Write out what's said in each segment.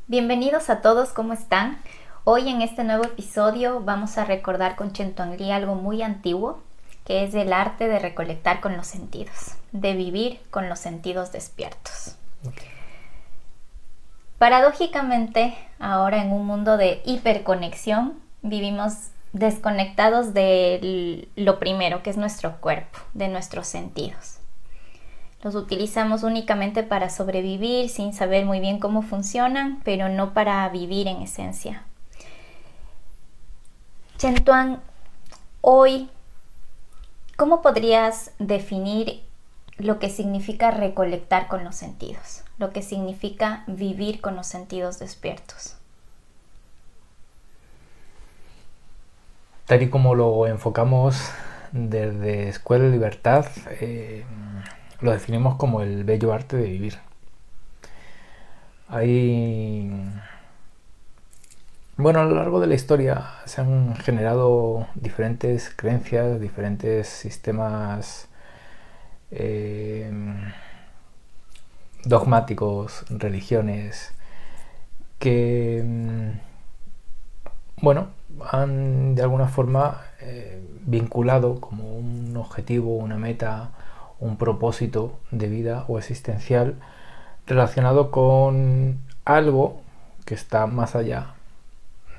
Bienvenidos a todos, ¿cómo están? Hoy en este nuevo episodio vamos a recordar con Chentuangli algo muy antiguo, que es el arte de recolectar con los sentidos, de vivir con los sentidos despiertos. Paradójicamente, ahora en un mundo de hiperconexión, vivimos desconectados de lo primero, que es nuestro cuerpo, de nuestros sentidos. Los utilizamos únicamente para sobrevivir sin saber muy bien cómo funcionan, pero no para vivir en esencia. Chentuan, hoy, ¿cómo podrías definir lo que significa recolectar con los sentidos? Lo que significa vivir con los sentidos despiertos. Tal y como lo enfocamos desde Escuela de Libertad, lo definimos como el bello arte de vivir. Bueno, a lo largo de la historia se han generado diferentes creencias, diferentes sistemas dogmáticos, religiones, que, han de alguna forma vinculado como un objetivo, una meta, un propósito de vida o existencial relacionado con algo que está más allá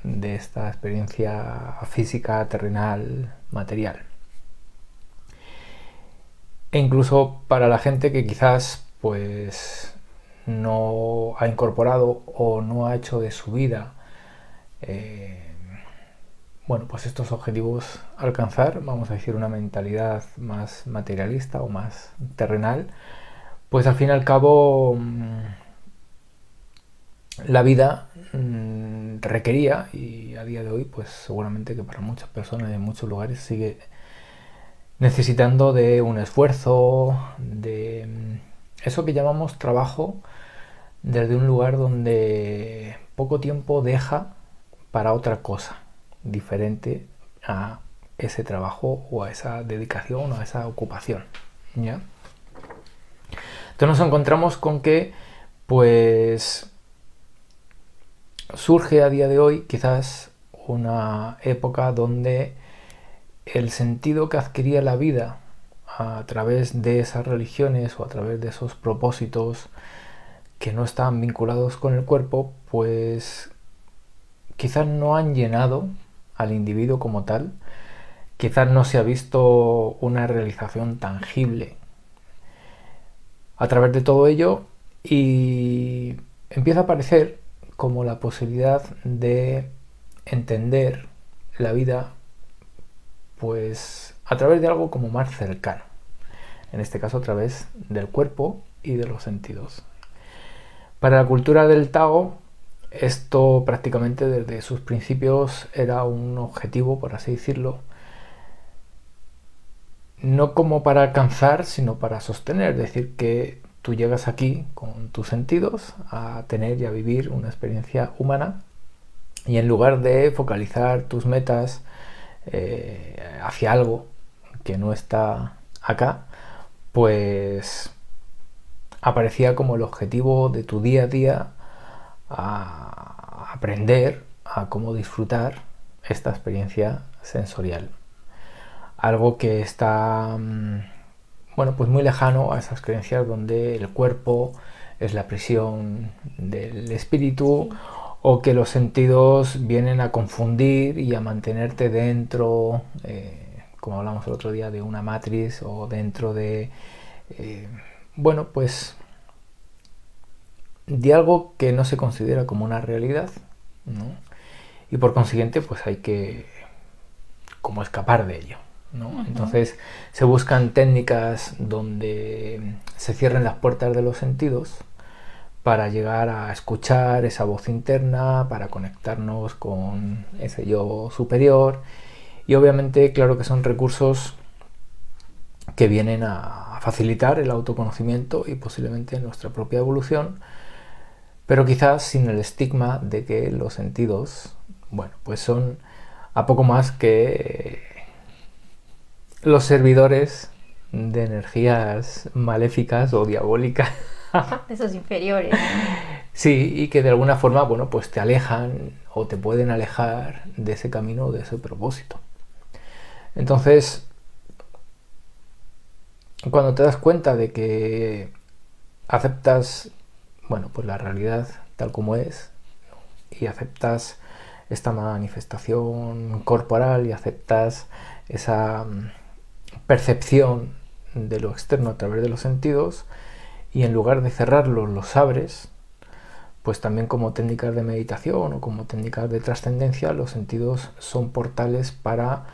de esta experiencia física, terrenal, material. E incluso para la gente que quizás pues no ha incorporado o no ha hecho de su vida pues estos objetivos alcanzar, vamos a decir una mentalidad más materialista o más terrenal, pues al fin y al cabo la vida requería, y a día de hoy pues seguramente que para muchas personas en muchos lugares sigue necesitando de un esfuerzo, de eso que llamamos trabajo, desde un lugar donde poco tiempo deja para otra cosa diferente a ese trabajo o a esa dedicación o a esa ocupación, ¿ya? Entonces nos encontramos con que pues surge a día de hoy quizás una época donde el sentido que adquiría la vida a través de esas religiones o a través de esos propósitos que no estaban vinculados con el cuerpo, pues quizás no han llenado al individuo como tal, quizás no se ha visto una realización tangible a través de todo ello, y empieza a aparecer como la posibilidad de entender la vida pues a través de algo como más cercano, en este caso a través del cuerpo y de los sentidos. Para la cultura del Tao, esto prácticamente desde sus principios era un objetivo, por así decirlo, no como para alcanzar, sino para sostener. Es decir, que tú llegas aquí con tus sentidos a tener y a vivir una experiencia humana, y en lugar de focalizar tus metas hacia algo que no está acá, pues aparecía como el objetivo de tu día a día, a aprender a cómo disfrutar esta experiencia sensorial. Algo que está pues muy lejano a esas creencias donde el cuerpo es la prisión del espíritu, sí, o que los sentidos vienen a confundir y a mantenerte dentro, como hablamos el otro día, de una matriz, o dentro de pues de algo que no se considera como una realidad, ¿no? Y por consiguiente pues hay que como escapar de ello, ¿no? Uh-huh. Entonces se buscan técnicas donde se cierren las puertas de los sentidos para llegar a escuchar esa voz interna, para conectarnos con ese yo superior, y obviamente claro que son recursos que vienen a facilitar el autoconocimiento y posiblemente nuestra propia evolución, pero quizás sin el estigma de que los sentidos, pues son a poco más que los servidores de energías maléficas o diabólicas de esos inferiores. Sí, y que de alguna forma, bueno, pues te alejan o te pueden alejar de ese camino, de ese propósito. Entonces, cuando te das cuenta de que aceptas, bueno, pues la realidad tal como es, y aceptas esta manifestación corporal y aceptas esa percepción de lo externo a través de los sentidos, y en lugar de cerrarlos los abres, pues también como técnicas de meditación o como técnicas de trascendencia, los sentidos son portales para,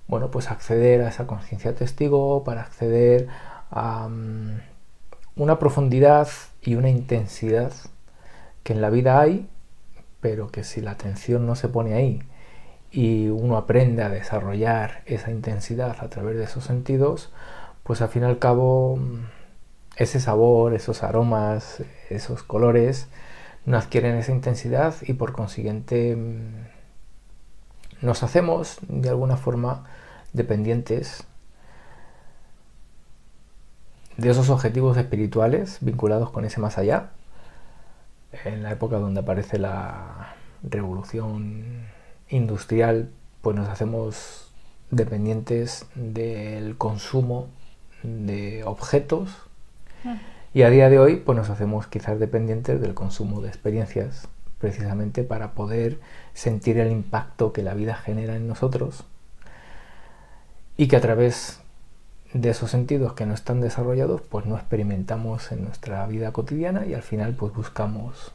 bueno, pues acceder a esa conciencia testigo, para acceder a una profundidad y una intensidad que en la vida hay, pero que si la atención no se pone ahí y uno aprende a desarrollar esa intensidad a través de esos sentidos, pues al fin y al cabo ese sabor, esos aromas, esos colores no adquieren esa intensidad y por consiguiente nos hacemos de alguna forma dependientes de esos objetivos espirituales vinculados con ese más allá. En la época donde aparece la revolución industrial, pues nos hacemos dependientes del consumo de objetos, y a día de hoy pues nos hacemos quizás dependientes del consumo de experiencias, precisamente para poder sentir el impacto que la vida genera en nosotros, y que a través de esos sentidos que no están desarrollados pues no experimentamos en nuestra vida cotidiana, y al final pues buscamos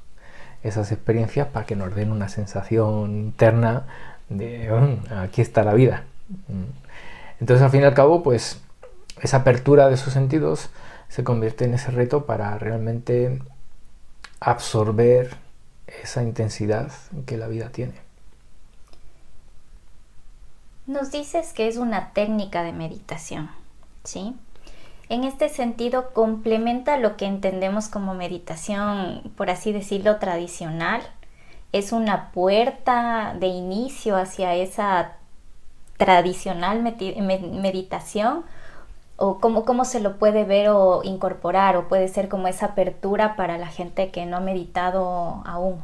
esas experiencias para que nos den una sensación interna de aquí está la vida. Entonces al fin y al cabo pues esa apertura de esos sentidos se convierte en ese reto para realmente absorber esa intensidad que la vida tiene. Nos dices que es una técnica de meditación, ¿sí? En este sentido, complementa lo que entendemos como meditación, por así decirlo, tradicional. Es una puerta de inicio hacia esa tradicional meditación, o cómo se lo puede ver o incorporar, o puede ser como esa apertura para la gente que no ha meditado aún.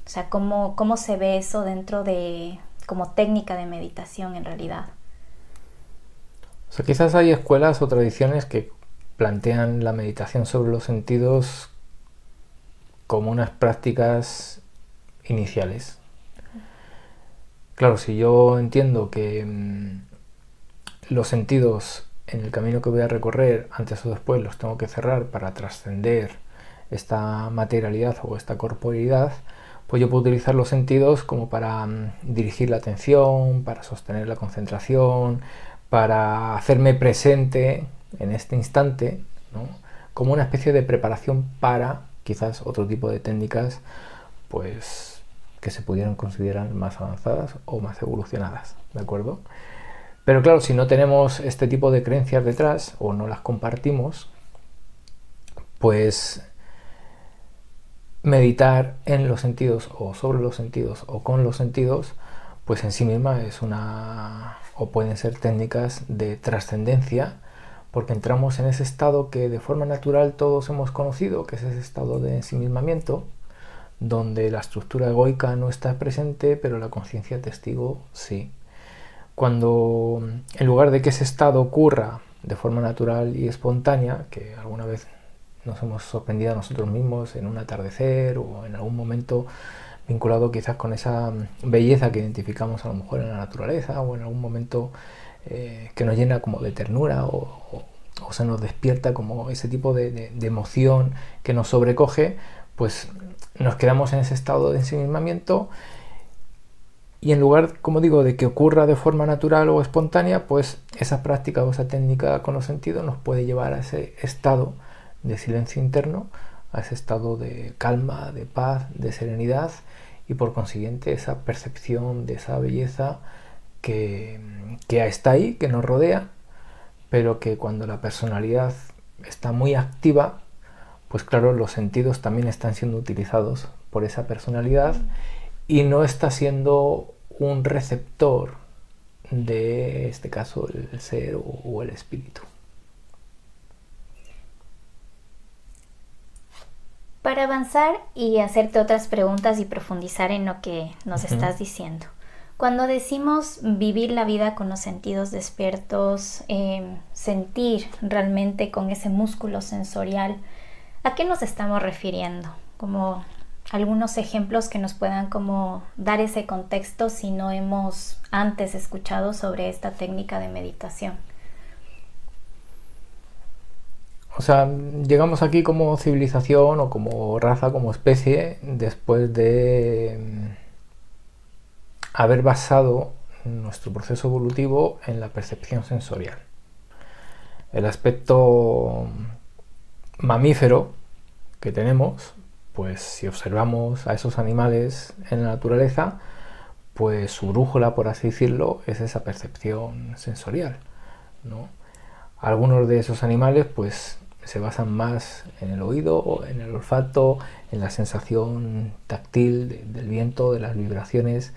O sea, cómo se ve eso dentro de como técnica de meditación en realidad. O sea, quizás hay escuelas o tradiciones que plantean la meditación sobre los sentidos como unas prácticas iniciales. Claro, si yo entiendo que los sentidos en el camino que voy a recorrer, antes o después los tengo que cerrar para trascender esta materialidad o esta corporeidad, pues yo puedo utilizar los sentidos como para dirigir la atención, para sostener la concentración, para hacerme presente en este instante, ¿no? Como una especie de preparación para quizás otro tipo de técnicas pues que se pudieran considerar más avanzadas o más evolucionadas, ¿de acuerdo? Pero claro, si no tenemos este tipo de creencias detrás o no las compartimos, pues meditar en los sentidos o sobre los sentidos o con los sentidos, pues en sí misma es una, o pueden ser técnicas de trascendencia, porque entramos en ese estado que de forma natural todos hemos conocido, que es ese estado de ensimismamiento, donde la estructura egoica no está presente, pero la conciencia testigo sí. Cuando en lugar de que ese estado ocurra de forma natural y espontánea, que alguna vez nos hemos sorprendido a nosotros mismos en un atardecer o en algún momento vinculado quizás con esa belleza que identificamos a lo mejor en la naturaleza, o en algún momento que nos llena como de ternura o se nos despierta como ese tipo de emoción que nos sobrecoge, pues nos quedamos en ese estado de ensimismamiento, y en lugar, como digo, de que ocurra de forma natural o espontánea, pues esa práctica o esa técnica con los sentidos nos puede llevar a ese estado de silencio interno, a ese estado de calma, de paz, de serenidad, y por consiguiente esa percepción de esa belleza que está ahí, que nos rodea, pero que cuando la personalidad está muy activa, pues claro, los sentidos también están siendo utilizados por esa personalidad y no está siendo un receptor de este caso el ser o el espíritu. Para avanzar y hacerte otras preguntas y profundizar en lo que nos estás diciendo. Cuando decimos vivir la vida con los sentidos despiertos, sentir realmente con ese músculo sensorial, ¿a qué nos estamos refiriendo? Como algunos ejemplos que nos puedan como dar ese contexto si no hemos antes escuchado sobre esta técnica de meditación. O sea, llegamos aquí como civilización o como raza, como especie, después de haber basado nuestro proceso evolutivo en la percepción sensorial. El aspecto mamífero que tenemos, pues si observamos a esos animales en la naturaleza, pues su brújula, por así decirlo, es esa percepción sensorial, ¿no? Algunos de esos animales, pues se basan más en el oído, en el olfato, en la sensación táctil del viento, de las vibraciones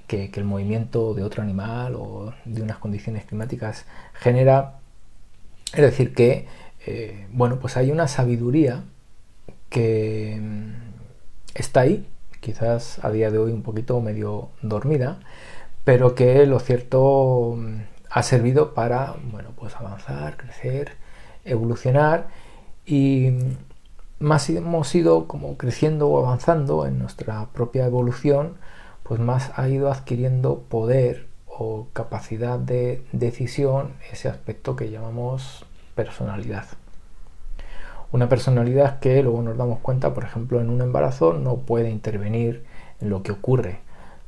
que el movimiento de otro animal o de unas condiciones climáticas genera. Es decir que, bueno, pues hay una sabiduría que está ahí, quizás a día de hoy un poquito medio dormida, pero que lo cierto ha servido para, bueno, pues avanzar, crecer, evolucionar, y más hemos ido como creciendo o avanzando en nuestra propia evolución, pues más ha ido adquiriendo poder o capacidad de decisión, ese aspecto que llamamos personalidad. Una personalidad que luego nos damos cuenta, por ejemplo, en un embarazo no puede intervenir en lo que ocurre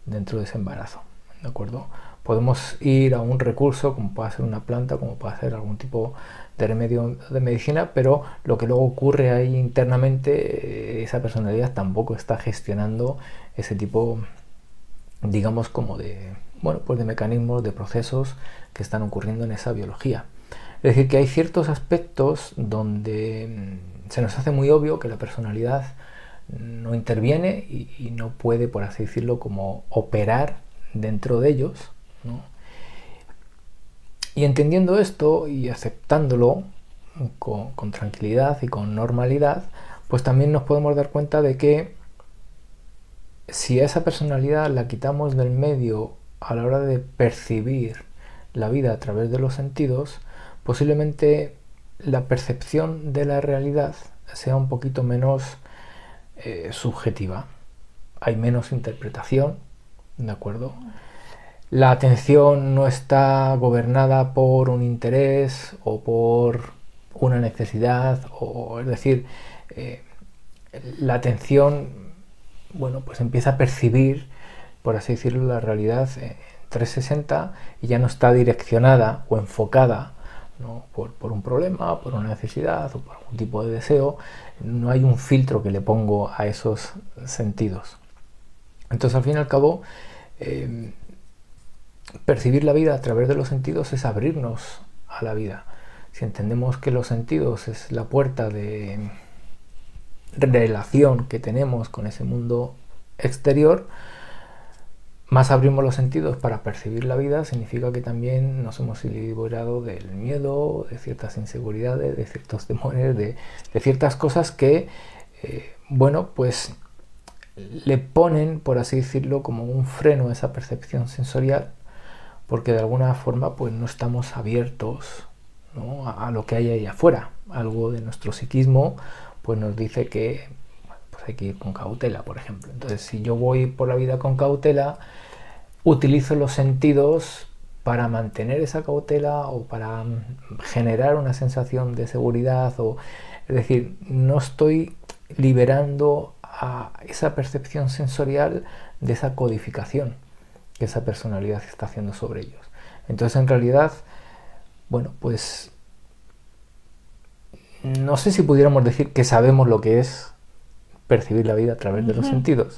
dentro de ese embarazo, ¿de acuerdo? Podemos ir a un recurso, como puede ser una planta, como puede ser algún tipo de remedio de medicina, pero lo que luego ocurre ahí internamente, esa personalidad tampoco está gestionando ese tipo, digamos, como de, bueno, pues de mecanismos, de procesos que están ocurriendo en esa biología. Es decir, que hay ciertos aspectos donde se nos hace muy obvio que la personalidad no interviene y no puede, por así decirlo, como operar dentro de ellos, ¿no? Y entendiendo esto y aceptándolo con tranquilidad y con normalidad, pues también nos podemos dar cuenta de que si a esa personalidad la quitamos del medio a la hora de percibir la vida a través de los sentidos, posiblemente la percepción de la realidad sea un poquito menos subjetiva. Hay menos interpretación, ¿de acuerdo? La atención no está gobernada por un interés o por una necesidad, o es decir, la atención, bueno, pues empieza a percibir, por así decirlo, la realidad 360 y ya no está direccionada o enfocada, ¿no? por un problema, por una necesidad o por algún tipo de deseo. No hay un filtro que le pongo a esos sentidos. Entonces, al fin y al cabo, percibir la vida a través de los sentidos es abrirnos a la vida. Si entendemos que los sentidos es la puerta de relación que tenemos con ese mundo exterior, más abrimos los sentidos para percibir la vida, significa que también nos hemos liberado del miedo, de ciertas inseguridades, de ciertos temores, de ciertas cosas que, bueno, pues le ponen, por así decirlo, como un freno a esa percepción sensorial, porque de alguna forma pues no estamos abiertos, ¿no?, a lo que hay ahí afuera. Algo de nuestro psiquismo pues nos dice que, bueno, pues hay que ir con cautela, por ejemplo. Entonces, si yo voy por la vida con cautela, utilizo los sentidos para mantener esa cautela o para generar una sensación de seguridad, o es decir, no estoy liberando a esa percepción sensorial de esa codificación que esa personalidad está haciendo sobre ellos. Entonces, en realidad, bueno, pues no sé si pudiéramos decir que sabemos lo que es percibir la vida a través de los sentidos.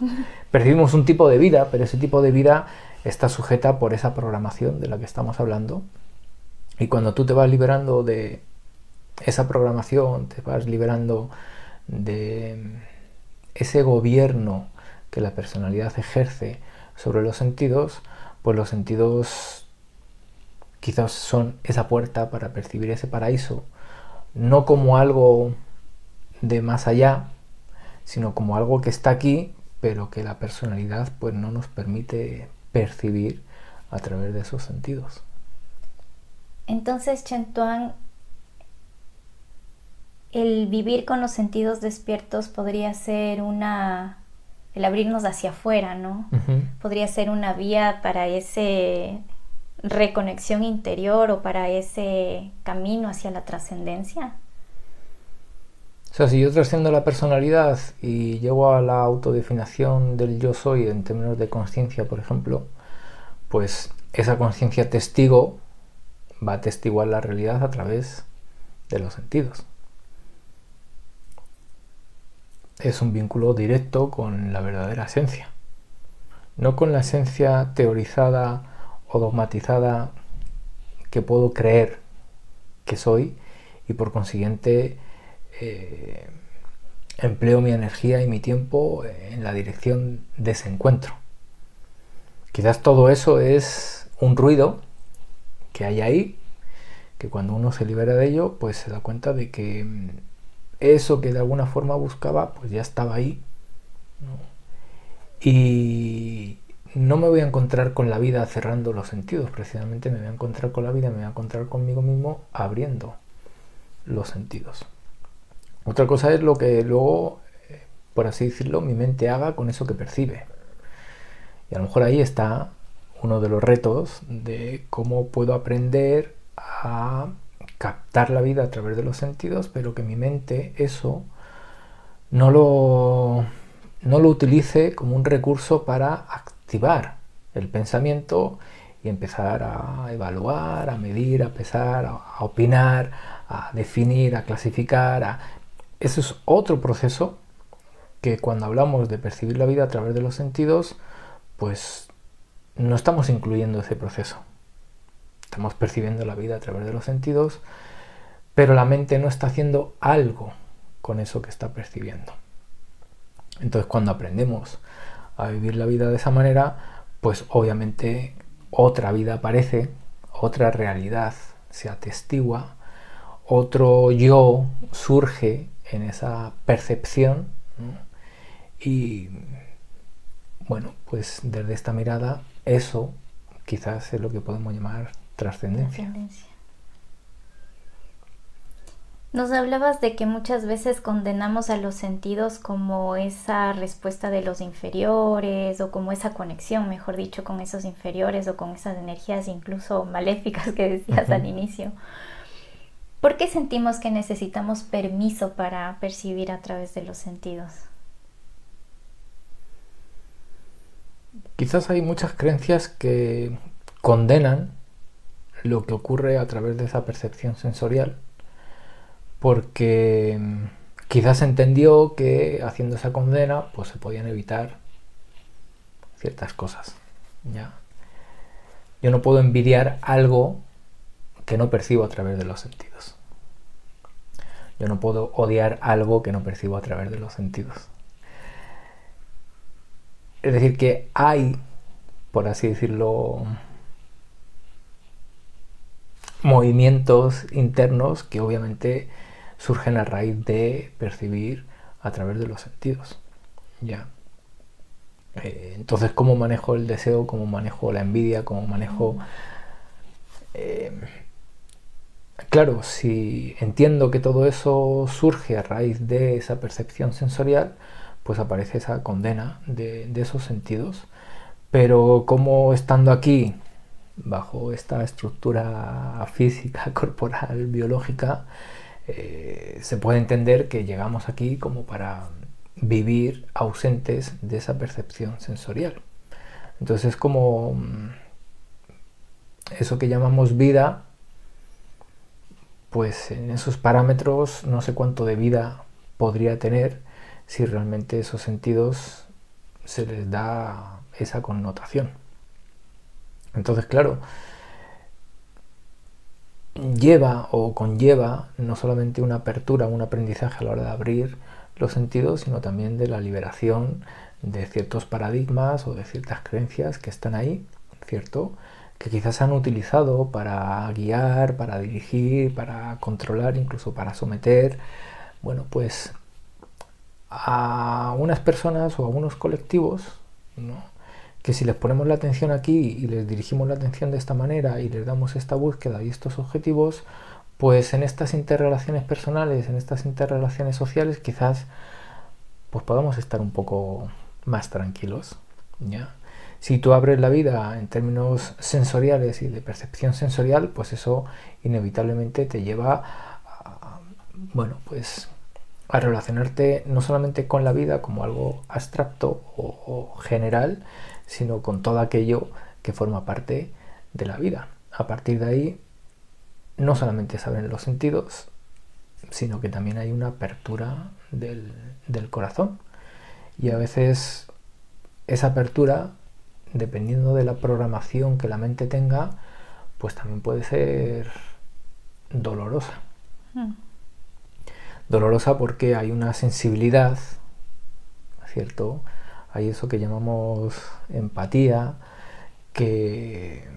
Percibimos un tipo de vida, pero ese tipo de vida está sujeta por esa programación de la que estamos hablando. Y cuando tú te vas liberando de esa programación, te vas liberando de ese gobierno que la personalidad ejerce sobre los sentidos, pues los sentidos quizás son esa puerta para percibir ese paraíso, no como algo de más allá, sino como algo que está aquí, pero que la personalidad pues no nos permite percibir a través de esos sentidos. Entonces, Chentuán, el vivir con los sentidos despiertos podría ser el abrirnos hacia afuera, ¿no? Podría ser una vía para ese reconexión interior o para ese camino hacia la trascendencia. O sea, si yo trasciendo la personalidad y llego a la autodefinición del yo soy en términos de conciencia, por ejemplo, pues esa conciencia testigo va a atestiguar la realidad a través de los sentidos. Es un vínculo directo con la verdadera esencia, no con la esencia teorizada o dogmatizada que puedo creer que soy y por consiguiente empleo mi energía y mi tiempo en la dirección de ese encuentro. Quizás todo eso es un ruido que hay ahí, que cuando uno se libera de ello, pues se da cuenta de que eso que de alguna forma buscaba, pues ya estaba ahí, ¿no? Y no me voy a encontrar con la vida cerrando los sentidos, precisamente me voy a encontrar con la vida, me voy a encontrar conmigo mismo abriendo los sentidos. Otra cosa es lo que luego, por así decirlo, mi mente haga con eso que percibe. Y a lo mejor ahí está uno de los retos de cómo puedo aprender a captar la vida a través de los sentidos, pero que mi mente eso no lo utilice como un recurso para activar el pensamiento y empezar a evaluar, a medir, a pesar, a opinar, a definir, a clasificar. Eso es otro proceso que cuando hablamos de percibir la vida a través de los sentidos, pues no estamos incluyendo ese proceso. Estamos percibiendo la vida a través de los sentidos, pero la mente no está haciendo algo con eso que está percibiendo. Entonces, cuando aprendemos a vivir la vida de esa manera, pues obviamente otra vida aparece, otra realidad se atestigua, otro yo surge en esa percepción, ¿no? Y bueno, pues desde esta mirada, eso quizás es lo que podemos llamar trascendencia. Nos hablabas de que muchas veces condenamos a los sentidos como esa respuesta de los inferiores o como esa conexión, mejor dicho, con esos inferiores o con esas energías incluso maléficas que decías al inicio. ¿Por qué sentimos que necesitamos permiso para percibir a través de los sentidos? Quizás hay muchas creencias que condenan lo que ocurre a través de esa percepción sensorial, porque quizás se entendió que haciendo esa condena pues se podían evitar ciertas cosas. ¿Ya? Yo no puedo envidiar algo que no percibo a través de los sentidos. Yo no puedo odiar algo que no percibo a través de los sentidos. Es decir, que hay, por así decirlo, movimientos internos que obviamente surgen a raíz de percibir a través de los sentidos. ¿Ya? Entonces, ¿cómo manejo el deseo? ¿Cómo manejo la envidia? ¿Cómo manejo...? Claro, si entiendo que todo eso surge a raíz de esa percepción sensorial, pues aparece esa condena de esos sentidos. Pero como estando aquí, bajo esta estructura física, corporal, biológica, se puede entender que llegamos aquí como para vivir ausentes de esa percepción sensorial. Entonces es como eso que llamamos vida, pues en esos parámetros no sé cuánto de vida podría tener si realmente esos sentidos se les da esa connotación. Entonces, claro, lleva o conlleva no solamente una apertura, un aprendizaje a la hora de abrir los sentidos, sino también de la liberación de ciertos paradigmas o de ciertas creencias que están ahí, ¿cierto?, que quizás se han utilizado para guiar, para dirigir, para controlar, incluso para someter, bueno, pues a unas personas o a unos colectivos, ¿no? Que si les ponemos la atención aquí y les dirigimos la atención de esta manera y les damos esta búsqueda y estos objetivos, pues en estas interrelaciones personales, en estas interrelaciones sociales, quizás pues podamos estar un poco más tranquilos, ¿ya? Si tú abres la vida en términos sensoriales y de percepción sensorial, pues eso inevitablemente te lleva a, bueno, pues a relacionarte no solamente con la vida como algo abstracto o general, sino con todo aquello que forma parte de la vida. A partir de ahí, no solamente se abren los sentidos, sino que también hay una apertura del corazón. Y a veces esa apertura, dependiendo de la programación que la mente tenga, pues también puede ser dolorosa. Dolorosa porque hay una sensibilidad, ¿cierto? Hay eso que llamamos empatía, que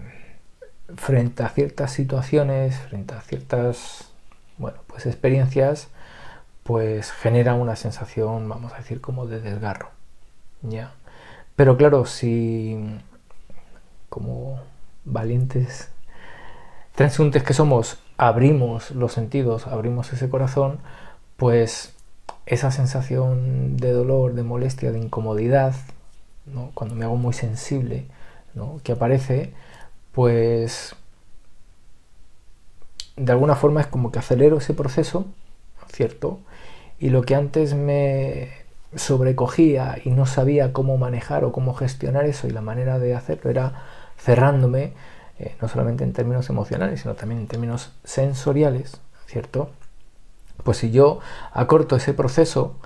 frente a ciertas situaciones, frente a ciertas, bueno, pues experiencias, pues genera una sensación, vamos a decir, como de desgarro, ¿ya? Pero claro, si como valientes transeúntes que somos, abrimos los sentidos, abrimos ese corazón, pues esa sensación de dolor, de molestia, de incomodidad, ¿no? Cuando me hago muy sensible, ¿no? Que aparece, pues de alguna forma es como que acelero ese proceso, ¿cierto? Y lo que antes me sobrecogía y no sabía cómo manejar o cómo gestionar eso, y la manera de hacerlo era cerrándome, no solamente en términos emocionales, sino también en términos sensoriales, ¿cierto? Pues si yo acorto ese proceso,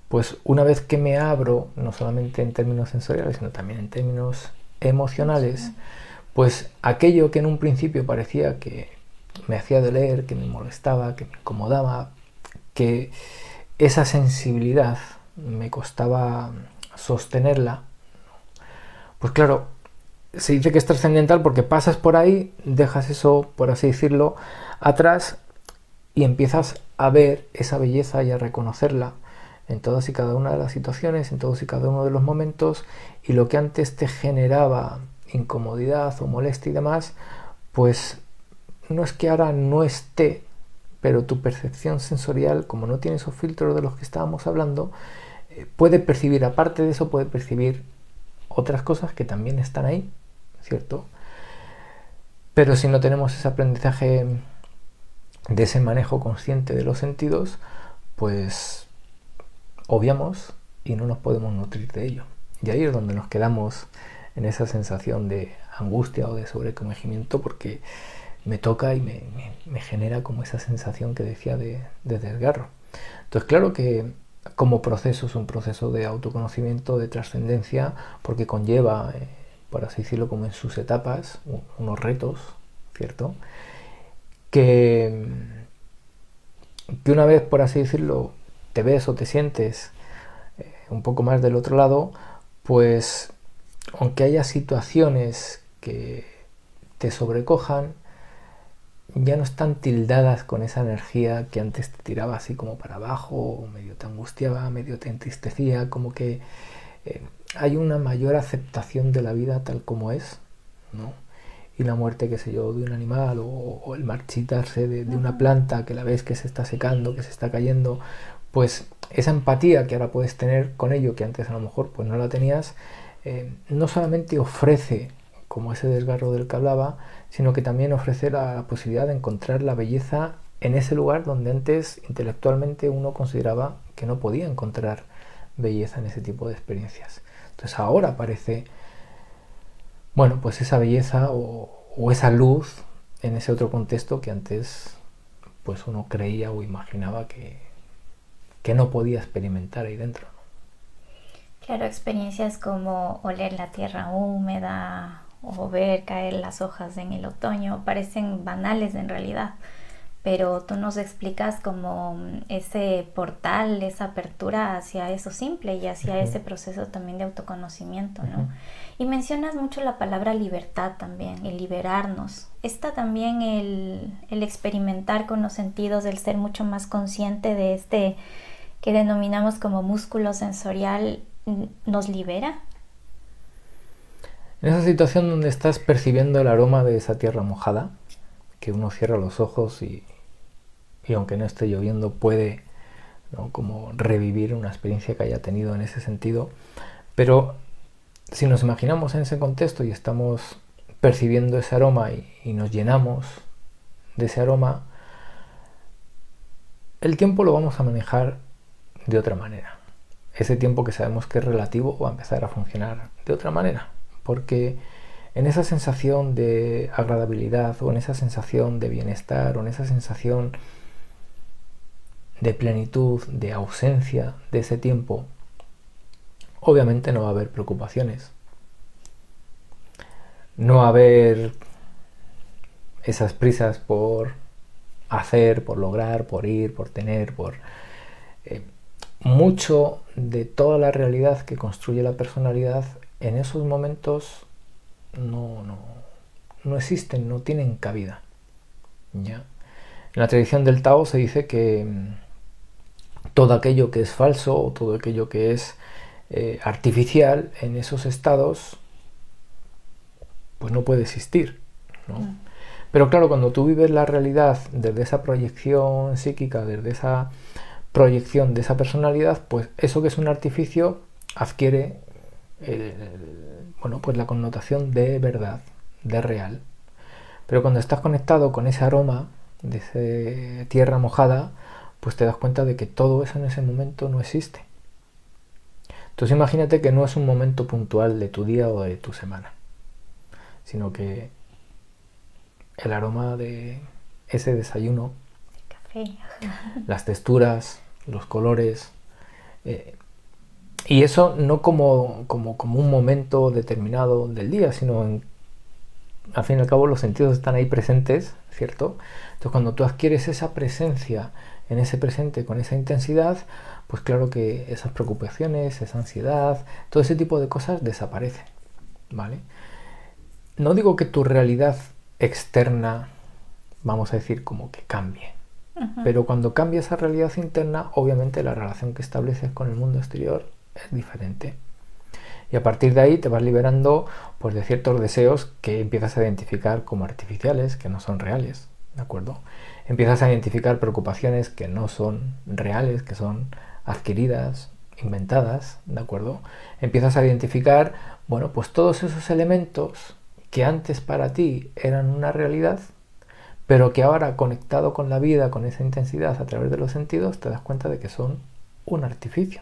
pues una vez que me abro, no solamente en términos sensoriales, sino también en términos emocionales, pues aquello que en un principio parecía que me hacía doler, que me molestaba, que me incomodaba, que esa sensibilidad me costaba sostenerla, pues claro, se dice que es trascendental porque pasas por ahí, dejas eso, por así decirlo, atrás y empiezas a ver esa belleza y a reconocerla en todas y cada una de las situaciones, en todos y cada uno de los momentos, y lo que antes te generaba incomodidad o molestia y demás, pues no es que ahora no esté, pero tu percepción sensorial, como no tiene esos filtros de los que estábamos hablando, puede percibir, aparte de eso, puede percibir otras cosas que también están ahí, ¿cierto? Pero si no tenemos ese aprendizaje de ese manejo consciente de los sentidos, pues obviamos y no nos podemos nutrir de ello. Y ahí es donde nos quedamos en esa sensación de angustia o de sobrecogimiento, porque me toca y me genera como esa sensación que decía de desgarro. Entonces claro que como proceso es un proceso de autoconocimiento, de trascendencia, porque conlleva, por así decirlo, como en sus etapas, unos retos, ¿cierto? Que una vez, por así decirlo, te ves o te sientes un poco más del otro lado, pues aunque haya situaciones que te sobrecojan, ya no están tildadas con esa energía que antes te tiraba así como para abajo, o medio te angustiaba, medio te entristecía, como que hay una mayor aceptación de la vida tal como es, ¿no? Y la muerte, qué sé yo, de un animal, o el marchitarse de una planta que la ves que se está secando, que se está cayendo, pues esa empatía que ahora puedes tener con ello, que antes a lo mejor pues no la tenías, no solamente ofrece como ese desgarro del que hablaba, sino que también ofrece la posibilidad de encontrar la belleza en ese lugar donde antes intelectualmente uno consideraba que no podía encontrar belleza en ese tipo de experiencias. Entonces ahora aparece, bueno, pues esa belleza o esa luz en ese otro contexto que antes pues uno creía o imaginaba que no podía experimentar ahí dentro, ¿no? Claro, experiencias como oler la tierra húmeda o ver caer las hojas en el otoño parecen banales en realidad, pero tú nos explicas como ese portal, esa apertura hacia eso simple y hacia ese proceso también de autoconocimiento, ¿no? Y mencionas mucho la palabra libertad también, el liberarnos. Está también el experimentar con los sentidos, el ser mucho más consciente de este que denominamos como músculo sensorial nos libera. En esa situación donde estás percibiendo el aroma de esa tierra mojada, que uno cierra los ojos y aunque no esté lloviendo puede, ¿no?, como revivir una experiencia que haya tenido en ese sentido, pero si nos imaginamos en ese contexto y estamos percibiendo ese aroma y nos llenamos de ese aroma, el tiempo lo vamos a manejar de otra manera. Ese tiempo que sabemos que es relativo va a empezar a funcionar de otra manera, porque en esa sensación de agradabilidad o en esa sensación de bienestar o en esa sensación de plenitud, de ausencia de ese tiempo, obviamente no va a haber preocupaciones, no va a haber esas prisas por hacer, por lograr, por ir, por tener, mucho de toda la realidad que construye la personalidad en esos momentos no existen, no tienen cabida. ¿Ya? En la tradición del Tao se dice que todo aquello que es falso o todo aquello que es artificial en esos estados pues no puede existir, ¿no? Pero claro, cuando tú vives la realidad desde esa proyección psíquica, desde esa proyección de esa personalidad, pues eso que es un artificio adquiere pues la connotación de verdad, de real. Pero cuando estás conectado con ese aroma de esa tierra mojada, pues te das cuenta de que todo eso en ese momento no existe. Entonces imagínate que no es un momento puntual de tu día o de tu semana, sino que el aroma de ese desayuno, el café, las texturas, los colores, y eso no como un momento determinado del día, sino al fin y al cabo los sentidos están ahí presentes, ¿cierto? Entonces cuando tú adquieres esa presencia en ese presente con esa intensidad, pues claro que esas preocupaciones, esa ansiedad, todo ese tipo de cosas desaparecen, ¿vale? No digo que tu realidad externa, vamos a decir, como que cambie, pero cuando cambia esa realidad interna, obviamente la relación que estableces con el mundo exterior es diferente. Y a partir de ahí te vas liberando pues de ciertos deseos que empiezas a identificar como artificiales, que no son reales, ¿de acuerdo? Empiezas a identificar preocupaciones que no son reales, que son adquiridas, inventadas, ¿de acuerdo? Empiezas a identificar, bueno, pues todos esos elementos que antes para ti eran una realidad, pero que ahora conectado con la vida, con esa intensidad a través de los sentidos, te das cuenta de que son un artificio.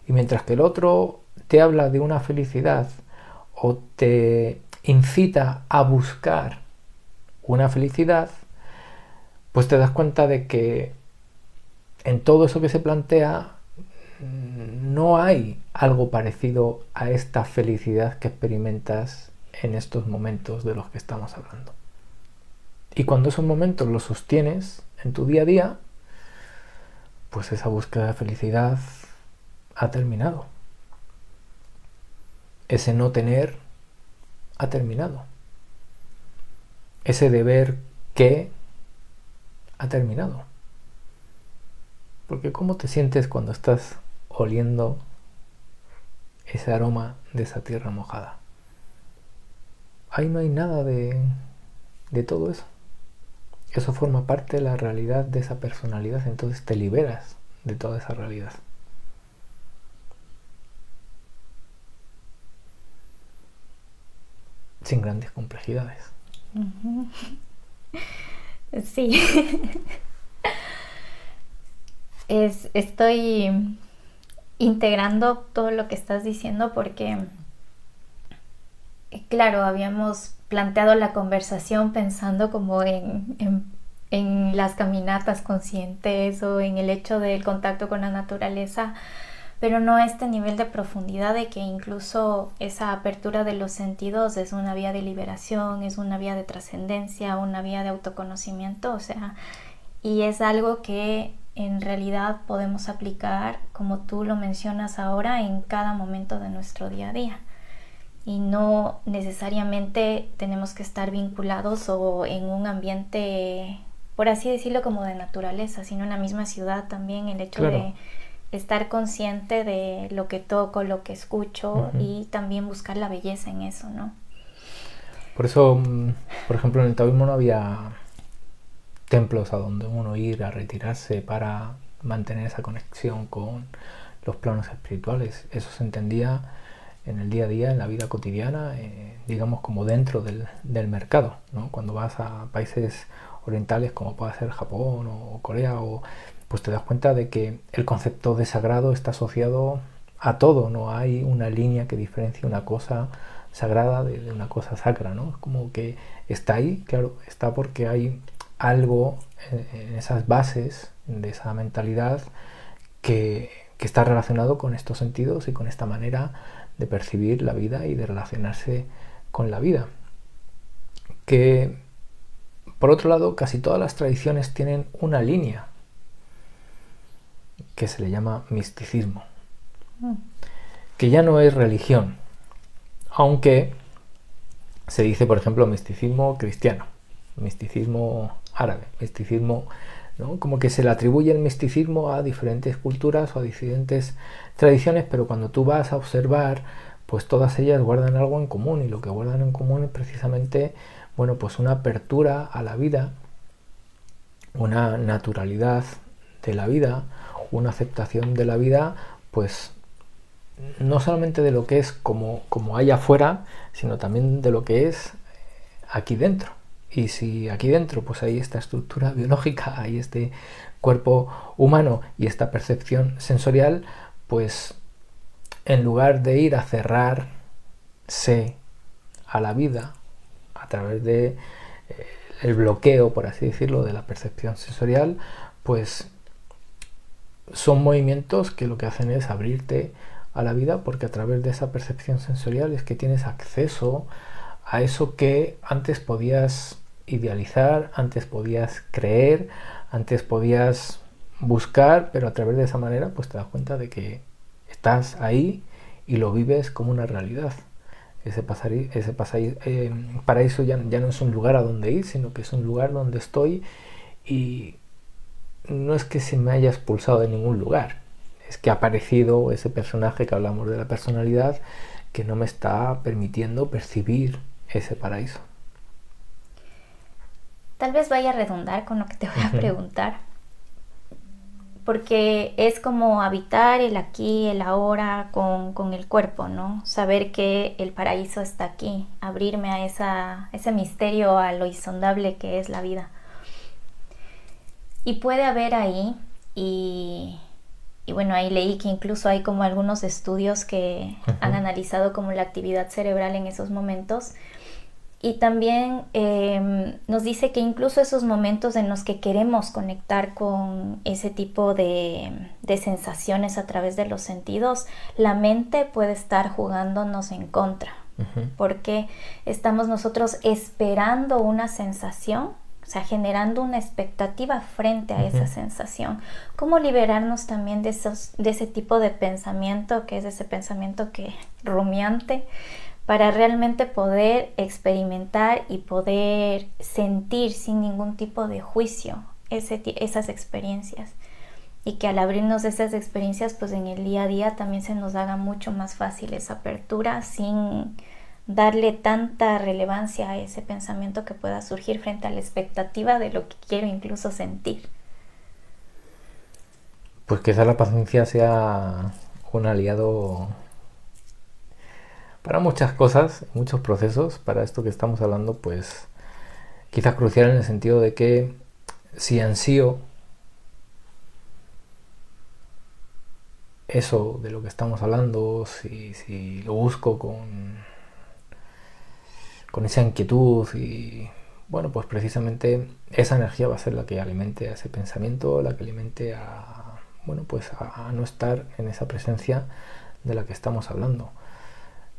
Y mientras que el otro te habla de una felicidad o te incita a buscar una felicidad, pues te das cuenta de que en todo eso que se plantea no hay algo parecido a esta felicidad que experimentas en estos momentos de los que estamos hablando. Y cuando esos momentos los sostienes en tu día a día, pues esa búsqueda de felicidad ha terminado. Ese no tener ha terminado. Ese deber que ha terminado. Porque ¿cómo te sientes cuando estás oliendo ese aroma de esa tierra mojada? Ahí no hay nada de todo eso. Eso forma parte de la realidad de esa personalidad, entonces te liberas de toda esa realidad. Sin grandes complejidades. Sí. Estoy integrando todo lo que estás diciendo porque, claro, habíamos planteado la conversación pensando como en las caminatas conscientes o en el hecho del contacto con la naturaleza, pero no a este nivel de profundidad de que incluso esa apertura de los sentidos es una vía de liberación, es una vía de trascendencia, una vía de autoconocimiento, o sea, y es algo que en realidad podemos aplicar, como tú lo mencionas ahora, en cada momento de nuestro día a día. Y no necesariamente tenemos que estar vinculados o en un ambiente por así decirlo, como de naturaleza, sino en la misma ciudad también, el hecho Claro. de estar consciente de lo que toco, lo que escucho y también buscar la belleza en eso, ¿no? Por eso, por ejemplo, en el taoísmo no había templos a donde uno ir a retirarse para mantener esa conexión con los planos espirituales. Eso se entendía en el día a día, en la vida cotidiana, digamos como dentro del mercado, ¿no? Cuando vas a países orientales como puede ser Japón o Corea, pues te das cuenta de que el concepto de sagrado está asociado a todo, no hay una línea que diferencie una cosa sagrada de una cosa sacra, ¿no? Es como que está ahí, claro, está porque hay algo en esas bases de esa mentalidad que está relacionado con estos sentidos y con esta manera de percibir la vida y de relacionarse con la vida. Que, por otro lado, casi todas las tradiciones tienen una línea que se le llama misticismo, que ya no es religión, aunque se dice, por ejemplo, misticismo cristiano, misticismo árabe, misticismo, ¿no? Como que se le atribuye el misticismo a diferentes culturas o a diferentes tradiciones, pero cuando tú vas a observar, pues todas ellas guardan algo en común, y lo que guardan en común es precisamente, bueno, pues una apertura a la vida, una naturalidad de la vida, una aceptación de la vida, pues no solamente de lo que es como hay afuera, sino también de lo que es aquí dentro. Y si aquí dentro pues hay esta estructura biológica, hay este cuerpo humano y esta percepción sensorial, pues en lugar de ir a cerrarse a la vida a través de el bloqueo, por así decirlo, de la percepción sensorial, pues son movimientos que lo que hacen es abrirte a la vida, porque a través de esa percepción sensorial es que tienes acceso a eso que antes podías idealizar, antes podías creer, antes podías buscar, pero a través de esa manera pues te das cuenta de que estás ahí y lo vives como una realidad. Ese paraíso ya no es un lugar a donde ir, sino que es un lugar donde estoy, y no es que se me haya expulsado de ningún lugar, es que ha aparecido ese personaje que hablamos de la personalidad, que no me está permitiendo percibir ese paraíso. Tal vez vaya a redundar con lo que te voy a preguntar, porque es como habitar el aquí, el ahora con el cuerpo, ¿no? Saber que el paraíso está aquí, abrirme a ese misterio, a lo insondable que es la vida. Y puede haber ahí, y bueno, ahí leí que incluso hay como algunos estudios que han analizado como la actividad cerebral en esos momentos, y también nos dice que incluso esos momentos en los que queremos conectar con ese tipo de sensaciones a través de los sentidos, la mente puede estar jugándonos en contra, porque estamos nosotros esperando una sensación, o sea, generando una expectativa frente a esa sensación. ¿Cómo liberarnos también de ese tipo de pensamiento, que es ese pensamiento que rumiante, para realmente poder experimentar y poder sentir sin ningún tipo de juicio esas experiencias? Y que al abrirnos esas experiencias, pues en el día a día también se nos haga mucho más fácil esa apertura, sin darle tanta relevancia a ese pensamiento que pueda surgir frente a la expectativa de lo que quiero incluso sentir. Pues quizá la paciencia sea un aliado para muchas cosas, muchos procesos. Para esto que estamos hablando, pues quizás crucial en el sentido de que si ansío eso de lo que estamos hablando, si lo busco con esa inquietud, y bueno, pues precisamente esa energía va a ser la que alimente a ese pensamiento, la que alimente a, bueno, pues a no estar en esa presencia de la que estamos hablando.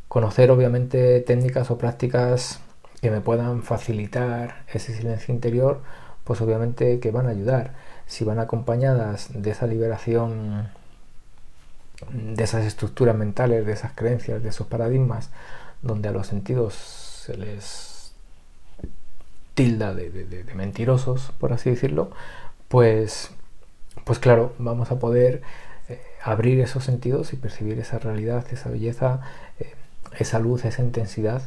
Conocer obviamente técnicas o prácticas que me puedan facilitar ese silencio interior, pues obviamente que van a ayudar. Si van acompañadas de esa liberación de esas estructuras mentales, de esas creencias, de esos paradigmas, donde a los sentidos se les tilda de mentirosos, por así decirlo, pues claro, vamos a poder abrir esos sentidos y percibir esa realidad, esa belleza, esa luz, esa intensidad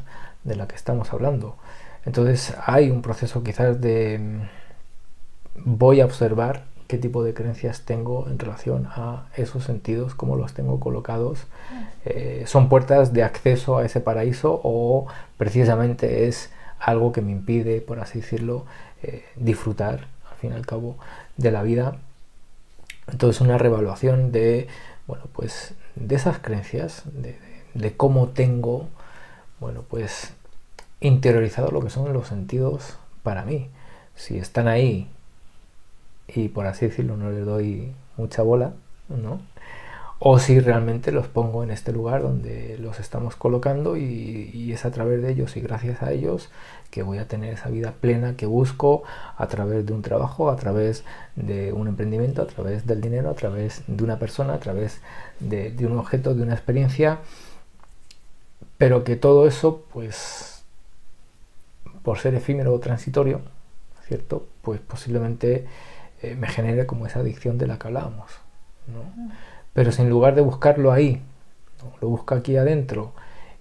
de la que estamos hablando. Entonces hay un proceso quizás de voy a observar qué tipo de creencias tengo en relación a esos sentidos, cómo los tengo colocados. ¿Son puertas de acceso a ese paraíso o precisamente es algo que me impide, por así decirlo, disfrutar, al fin y al cabo, de la vida? Entonces una reevaluación de, bueno, pues de esas creencias, de cómo tengo, bueno, pues interiorizado lo que son los sentidos para mí. Si están ahí y, por así decirlo, no les doy mucha bola, ¿no? O si realmente los pongo en este lugar donde los estamos colocando y es a través de ellos y gracias a ellos que voy a tener esa vida plena que busco a través de un trabajo, a través de un emprendimiento, a través del dinero, a través de una persona, a través de un objeto, de una experiencia, pero que todo eso, pues, por ser efímero o transitorio, ¿cierto? Pues posiblemente me genere como esa adicción de la que hablábamos, ¿no? Pero si en lugar de buscarlo ahí, ¿no? Lo busco aquí adentro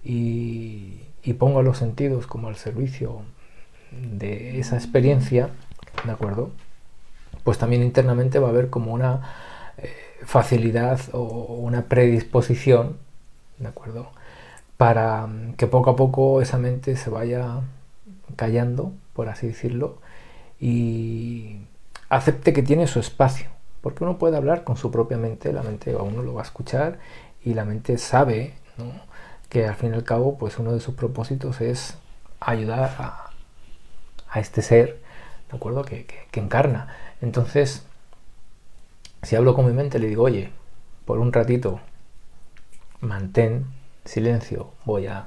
y pongo los sentidos como al servicio de esa experiencia, ¿de acuerdo? Pues también internamente va a haber como una facilidad o una predisposición, ¿de acuerdo? Para que poco a poco esa mente se vaya callando, por así decirlo, y acepte que tiene su espacio. Porque uno puede hablar con su propia mente, la mente a uno lo va a escuchar y la mente sabe, ¿no?, que al fin y al cabo pues uno de sus propósitos es ayudar a este ser, ¿de acuerdo?, que encarna. Entonces, si hablo con mi mente, le digo, oye, por un ratito, mantén silencio, voy a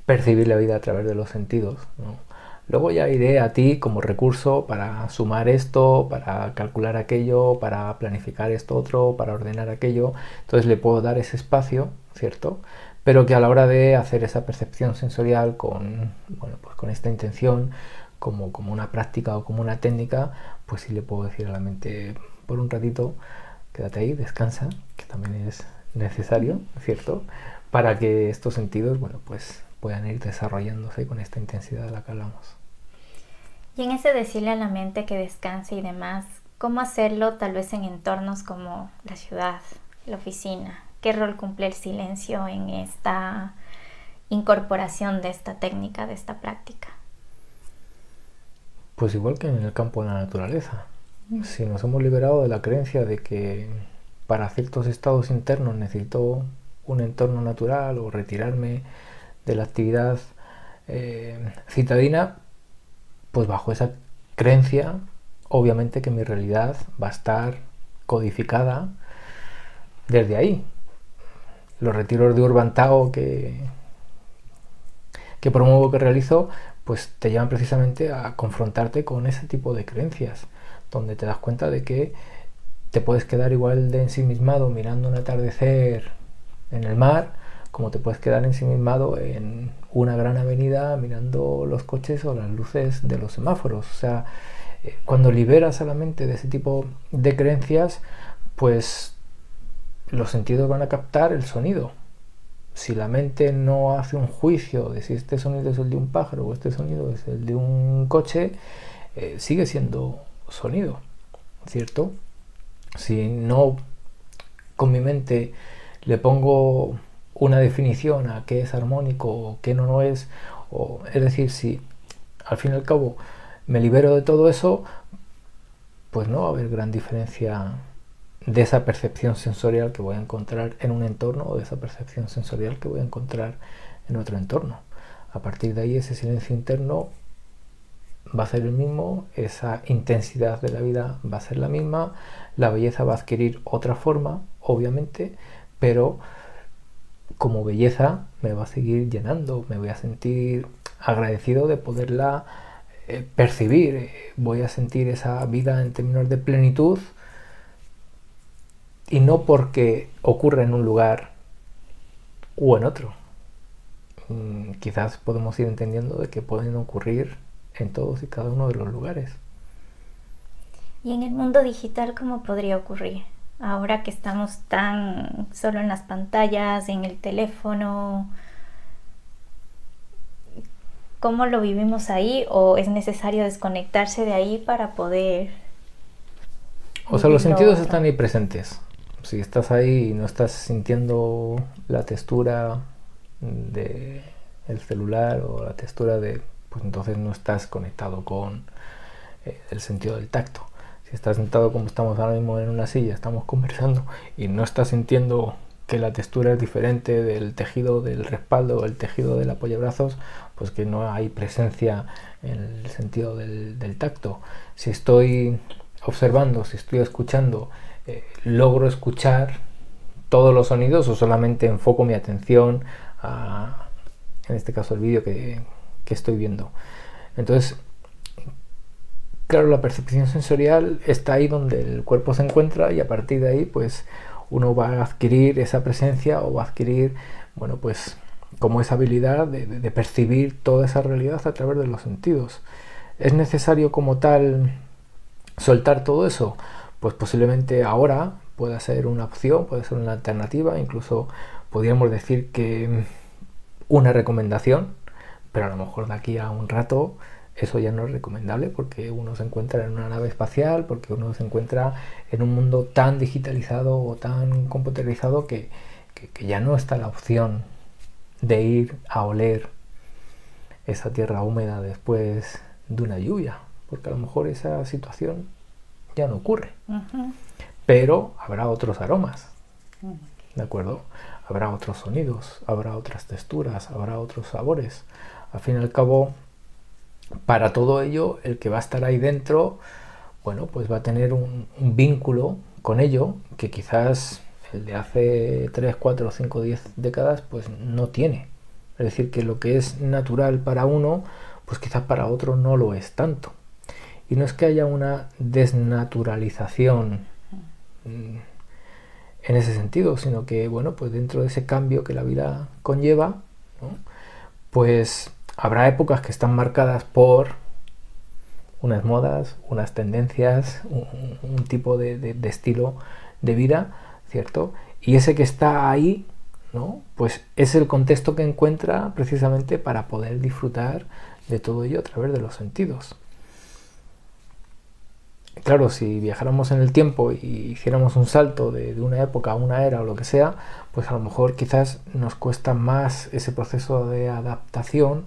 percibir la vida a través de los sentidos, ¿no? Luego ya iré a ti como recurso para sumar esto, para calcular aquello, para planificar esto otro, para ordenar aquello. Entonces le puedo dar ese espacio, ¿cierto? Pero que a la hora de hacer esa percepción sensorial con, bueno, pues con esta intención, como una práctica o como una técnica, pues sí le puedo decir a la mente, por un ratito, quédate ahí, descansa, que también es necesario, ¿cierto? Para que estos sentidos, bueno, pues puedan ir desarrollándose con esta intensidad de la que hablamos. Y en ese decirle a la mente que descanse y demás, ¿cómo hacerlo tal vez en entornos como la ciudad, la oficina? ¿Qué rol cumple el silencio en esta incorporación de esta técnica, de esta práctica? Pues igual que en el campo de la naturaleza. Si nos hemos liberado de la creencia de que para ciertos estados internos necesito un entorno natural o retirarme de la actividad citadina, pues bajo esa creencia, obviamente que mi realidad va a estar codificada desde ahí. Los retiros de Urban Tao que promuevo, que realizo, pues te llevan precisamente a confrontarte con ese tipo de creencias, donde te das cuenta de que te puedes quedar igual de ensimismado mirando un atardecer en el mar, como te puedes quedar ensimismado en una gran avenida mirando los coches o las luces de los semáforos. O sea, cuando liberas a la mente de ese tipo de creencias, pues los sentidos van a captar el sonido. Si la mente no hace un juicio de si este sonido es el de un pájaro o este sonido es el de un coche, sigue siendo sonido, ¿cierto? Si no con mi mente le pongo una definición a qué es armónico o qué no es, o, es decir, si al fin y al cabo me libero de todo eso, pues no va a haber gran diferencia de esa percepción sensorial que voy a encontrar en un entorno o de esa percepción sensorial que voy a encontrar en otro entorno. A partir de ahí ese silencio interno va a ser el mismo, esa intensidad de la vida va a ser la misma, la belleza va a adquirir otra forma, obviamente, pero como belleza me va a seguir llenando, me voy a sentir agradecido de poderla percibir, voy a sentir esa vida en términos de plenitud, y no porque ocurra en un lugar o en otro. Quizás podemos ir entendiendo de que pueden ocurrir en todos y cada uno de los lugares. Y en el mundo digital, ¿cómo podría ocurrir? Ahora que estamos tan solo en las pantallas, en el teléfono, ¿cómo lo vivimos ahí? ¿O es necesario desconectarse de ahí para poder...? O sea, los sentidos están ahí presentes. Si estás ahí y no estás sintiendo la textura del celular o la textura pues entonces no estás conectado con el sentido del tacto. Si estás sentado como estamos ahora mismo en una silla, estamos conversando y no estás sintiendo que la textura es diferente del tejido del respaldo o el tejido del apoyabrazos, pues que no hay presencia en el sentido del tacto. Si estoy observando, si estoy escuchando, logro escuchar todos los sonidos o solamente enfoco mi atención a, en este caso, el vídeo que estoy viendo. Entonces, claro, la percepción sensorial está ahí donde el cuerpo se encuentra y a partir de ahí, pues, uno va a adquirir esa presencia o va a adquirir, bueno, pues, como esa habilidad de percibir toda esa realidad a través de los sentidos. ¿Es necesario como tal soltar todo eso? Pues posiblemente ahora pueda ser una opción, puede ser una alternativa, incluso podríamos decir que una recomendación, pero a lo mejor de aquí a un rato eso ya no es recomendable porque uno se encuentra en una nave espacial, porque uno se encuentra en un mundo tan digitalizado o tan computerizado que ya no está la opción de ir a oler esa tierra húmeda después de una lluvia, porque a lo mejor esa situación ya no ocurre. Pero habrá otros aromas, ¿de acuerdo? Habrá otros sonidos, habrá otras texturas, habrá otros sabores. Al fin y al cabo, para todo ello, el que va a estar ahí dentro, bueno, pues va a tener un vínculo con ello que quizás el de hace 3, 4, 5, 10 décadas pues no tiene. Es decir, que lo que es natural para uno, pues quizás para otro no lo es tanto. Y no es que haya una desnaturalización en ese sentido, sino que, bueno, pues dentro de ese cambio que la vida conlleva, ¿no? Pues habrá épocas que están marcadas por unas modas, unas tendencias, un tipo de estilo de vida, ¿cierto? Y ese que está ahí, ¿no? Pues es el contexto que encuentra precisamente para poder disfrutar de todo ello a través de los sentidos. Claro, si viajáramos en el tiempo y hiciéramos un salto de una época a una era o lo que sea, pues a lo mejor quizás nos cuesta más ese proceso de adaptación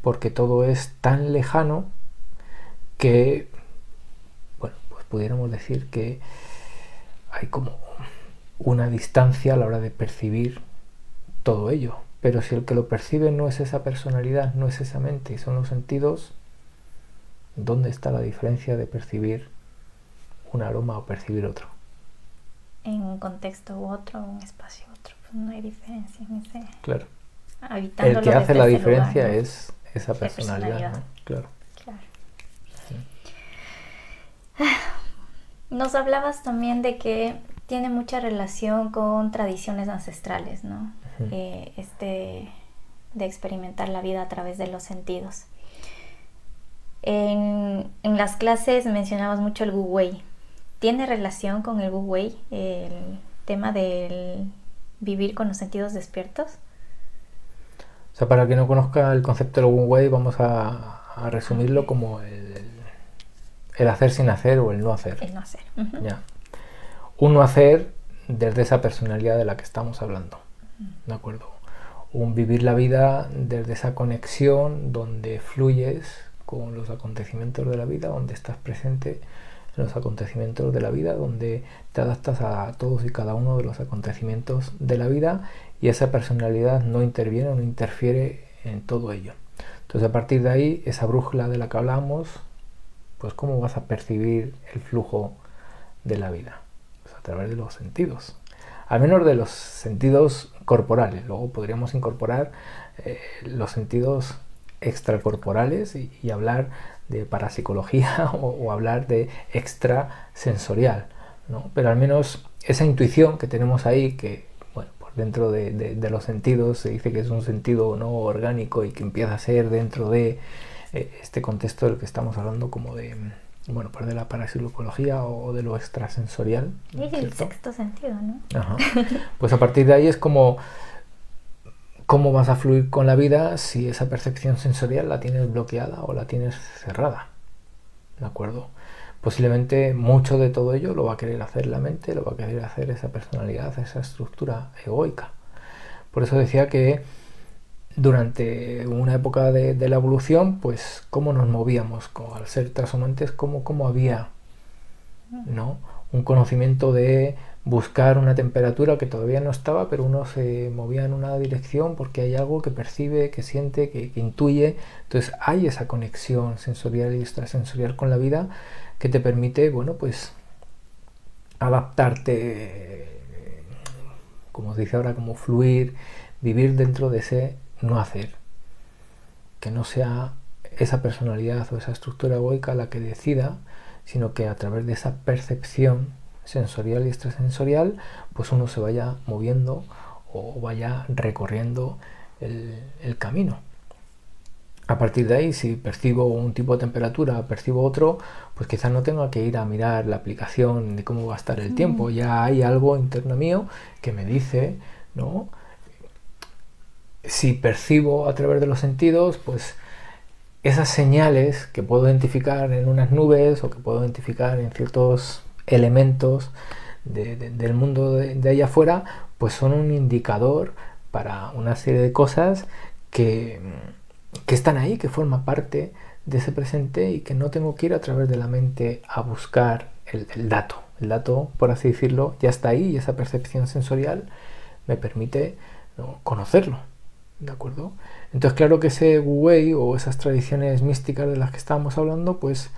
porque todo es tan lejano que, bueno, pues pudiéramos decir que hay como una distancia a la hora de percibir todo ello. Pero si el que lo percibe no es esa personalidad, no es esa mente y son los sentidos, ¿dónde está la diferencia de percibir un aroma o percibir otro? En un contexto u otro, un espacio u otro, pues no hay diferencia en ese. Claro. Habitándolo El que hace desde la ese diferencia lugar, ¿no? es esa personalidad, ¿no? Claro. Claro. Sí. Nos hablabas también de que tiene mucha relación con tradiciones ancestrales, ¿no? De experimentar la vida a través de los sentidos. En las clases mencionabas mucho el Wu Wei. ¿Tiene relación con el Wu Wei el tema del vivir con los sentidos despiertos? O sea, para quien no conozca el concepto del Wu Wei, vamos a resumirlo como el hacer sin hacer o el no hacer. El no hacer. Ya. Un no hacer desde esa personalidad de la que estamos hablando. ¿De acuerdo? Un vivir la vida desde esa conexión donde fluyes con los acontecimientos de la vida, donde estás presente en los acontecimientos de la vida, donde te adaptas a todos y cada uno de los acontecimientos de la vida y esa personalidad no interviene o no interfiere en todo ello. Entonces, a partir de ahí, esa brújula de la que hablamos, pues ¿cómo vas a percibir el flujo de la vida? Pues a través de los sentidos, al menos de los sentidos corporales. Luego podríamos incorporar los sentidos extracorporales y hablar de parapsicología o hablar de extrasensorial, ¿no? Pero al menos esa intuición que tenemos ahí, que bueno, por dentro de los sentidos se dice que es un sentido no orgánico y que empieza a ser dentro de este contexto del que estamos hablando como de, bueno, pues de la parapsicología o de lo extrasensorial. Y el sexto sentido, ¿no? Ajá. Pues a partir de ahí es como cómo vas a fluir con la vida si esa percepción sensorial la tienes bloqueada o la tienes cerrada, ¿de acuerdo? Posiblemente mucho de todo ello lo va a querer hacer la mente, lo va a querer hacer esa personalidad, esa estructura egoica. Por eso decía que durante una época de la evolución, pues cómo nos movíamos, al ser transhumantes, cómo había, ¿no?, un conocimiento de buscar una temperatura que todavía no estaba, pero uno se movía en una dirección porque hay algo que percibe, que siente, que intuye. Entonces hay esa conexión sensorial y extrasensorial con la vida que te permite, bueno, pues adaptarte, como se dice ahora, como fluir, vivir dentro de ese no hacer, que no sea esa personalidad o esa estructura egoica la que decida, sino que a través de esa percepción sensorial y extrasensorial, pues uno se vaya moviendo o vaya recorriendo el camino. A partir de ahí, si percibo un tipo de temperatura, percibo otro, pues quizás no tenga que ir a mirar la aplicación de cómo va a estar el tiempo. Ya hay algo interno mío que me dice, ¿no? Si percibo a través de los sentidos, pues esas señales que puedo identificar en unas nubes o que puedo identificar en ciertos elementos del mundo de allá afuera, pues son un indicador para una serie de cosas que están ahí, que forman parte de ese presente y que no tengo que ir a través de la mente a buscar el dato. El dato, por así decirlo, ya está ahí y esa percepción sensorial me permite, ¿no?, conocerlo. ¿De acuerdo? Entonces, claro que ese Wu Wei o esas tradiciones místicas de las que estábamos hablando, pues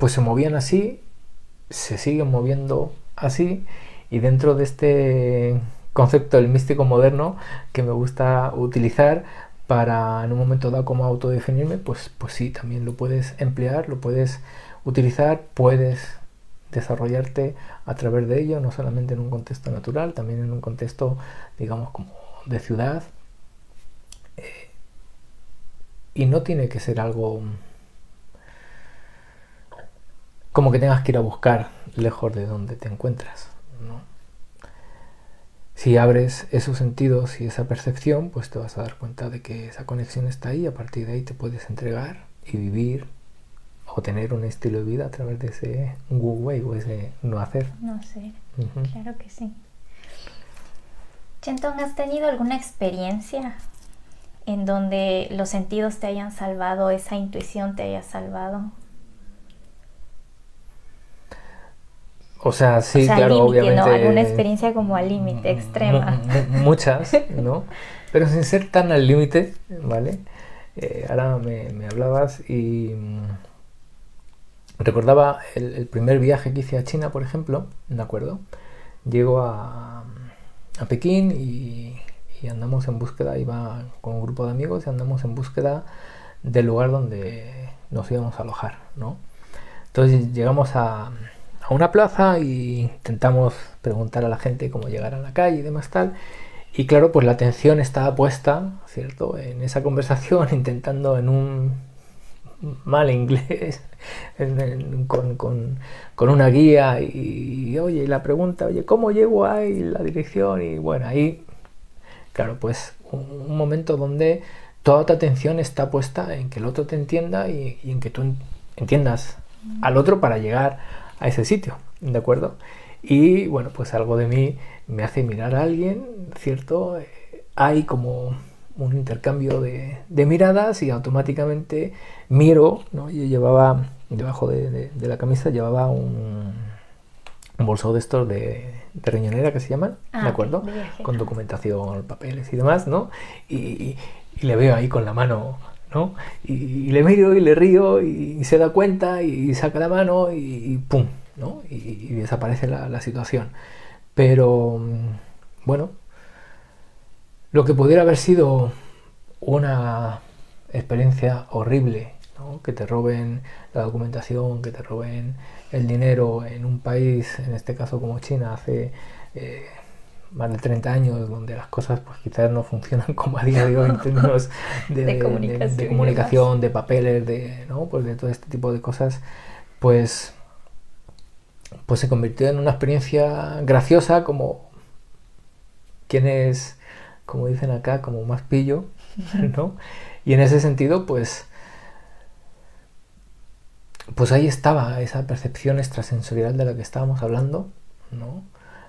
se movían así, se siguen moviendo así, y dentro de este concepto del místico moderno que me gusta utilizar para en un momento dado como autodefinirme, pues sí, también lo puedes emplear, lo puedes utilizar, puedes desarrollarte a través de ello, no solamente en un contexto natural, también en un contexto, digamos, como de ciudad, y no tiene que ser algo como que tengas que ir a buscar lejos de donde te encuentras, ¿no? Si abres esos sentidos y esa percepción, pues te vas a dar cuenta de que esa conexión está ahí, y a partir de ahí te puedes entregar y vivir o tener un estilo de vida a través de ese Wu Wei o ese no hacer. No sé, claro que sí. Chenton, ¿has tenido alguna experiencia en donde los sentidos te hayan salvado, esa intuición te haya salvado? O sea, sí, o sea, claro, límite, obviamente. ¿no? Alguna experiencia como al límite, extrema. Muchas, ¿no? Pero sin ser tan al límite, ¿vale? Ahora me hablabas y recordaba el primer viaje que hice a China, por ejemplo, ¿de acuerdo? Llego a Pekín y andamos en búsqueda, iba con un grupo de amigos y andamos en búsqueda del lugar donde nos íbamos a alojar, ¿no? Entonces llegamos a una plaza y intentamos preguntar a la gente cómo llegar a la calle y demás tal, y claro, pues la atención estaba puesta, ¿cierto?, en esa conversación, intentando en un mal inglés con una guía y oye, la pregunta, oye, ¿cómo llego ahí la dirección? Y bueno, ahí, claro, pues un momento donde toda tu atención está puesta en que el otro te entienda y en que tú entiendas al otro para llegar a ese sitio, ¿de acuerdo? Y bueno, pues algo de mí me hace mirar a alguien, ¿cierto? Hay como un intercambio de miradas y automáticamente miro, ¿no? Yo llevaba, debajo de la camisa, llevaba un bolso de estos de riñonera que se llaman, ¿de acuerdo? Con documentación, papeles y demás, ¿no? Y le veo ahí con la mano, ¿no? Y le miro y le río y se da cuenta y saca la mano y ¡pum!, ¿no? Y desaparece la situación. Pero bueno, lo que pudiera haber sido una experiencia horrible, ¿no?, que te roben la documentación, que te roben el dinero en un país, en este caso como China, hace más de 30 años, donde las cosas pues quizás no funcionan como a día de hoy en términos de comunicación, de papeles, ¿no? Pues de todo este tipo de cosas, pues se convirtió en una experiencia graciosa, como quienes, como dicen acá, como más pillo, ¿no? Y en ese sentido, pues ahí estaba esa percepción extrasensorial de la que estábamos hablando, ¿no?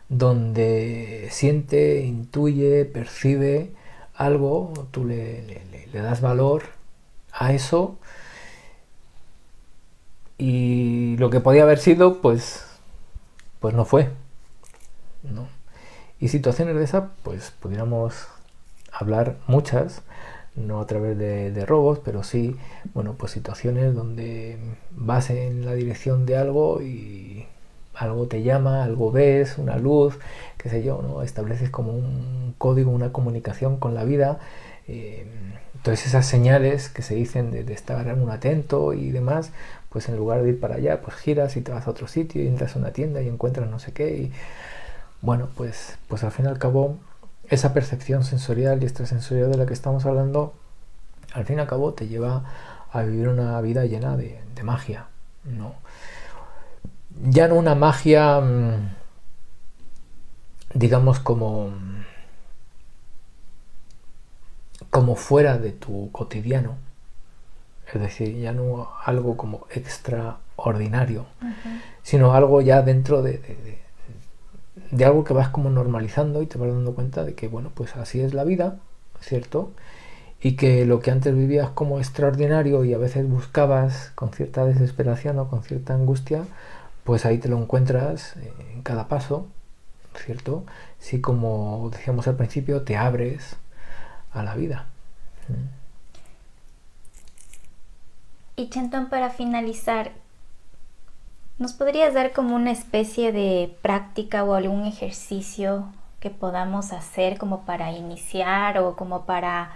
Donde siente, intuye, percibe algo, tú le das valor a eso, y lo que podía haber sido, pues no fue, ¿no? Y situaciones de esas, pues pudiéramos hablar muchas, no a través de robos, pero sí, bueno, pues situaciones donde vas en la dirección de algo y algo te llama, algo ves, una luz, qué sé yo, ¿no? Estableces como un código, una comunicación con la vida. Entonces esas señales que se dicen de estar un atento y demás, pues en lugar de ir para allá, pues giras y te vas a otro sitio y entras a una tienda y encuentras no sé qué. Y bueno, pues al fin y al cabo, esa percepción sensorial y extrasensorial de la que estamos hablando, al fin y al cabo te lleva a vivir una vida llena de magia, ¿no? Ya no una magia, digamos, como fuera de tu cotidiano, es decir, ya no algo como extraordinario, sino algo ya dentro de algo que vas como normalizando y te vas dando cuenta de que, bueno, pues así es la vida, ¿cierto? Y que lo que antes vivías como extraordinario y a veces buscabas con cierta desesperación o con cierta angustia, pues ahí te lo encuentras en cada paso, ¿cierto? Si, como decíamos al principio, te abres a la vida. Y Chentón, para finalizar, ¿nos podrías dar como una especie de práctica o algún ejercicio que podamos hacer como para iniciar o como para,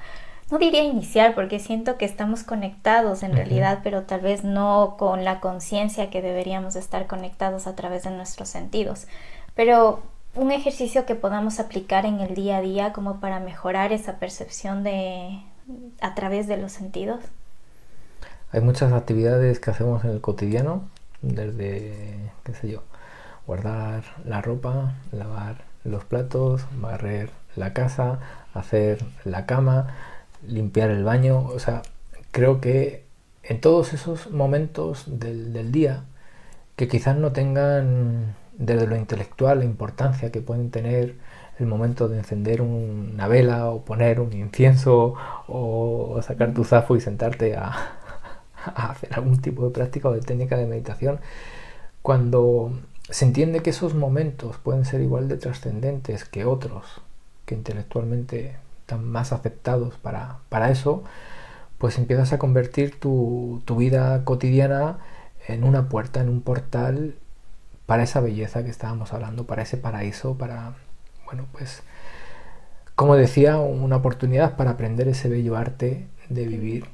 no diría iniciar porque siento que estamos conectados en realidad, pero tal vez no con la conciencia que deberíamos estar conectados a través de nuestros sentidos, pero un ejercicio que podamos aplicar en el día a día como para mejorar esa percepción a través de los sentidos? Hay muchas actividades que hacemos en el cotidiano, desde, qué sé yo, guardar la ropa, lavar los platos, barrer la casa, hacer la cama, limpiar el baño. O sea, creo que en todos esos momentos del día, que quizás no tengan desde lo intelectual la importancia que pueden tener el momento de encender una vela o poner un incienso o sacar tu zafu y sentarte a hacer algún tipo de práctica o de técnica de meditación, cuando se entiende que esos momentos pueden ser igual de trascendentes que otros que intelectualmente están más aceptados para eso, pues empiezas a convertir tu vida cotidiana en una puerta, en un portal para esa belleza que estábamos hablando, para ese paraíso, para, bueno, pues, como decía, una oportunidad para aprender ese bello arte de vivir.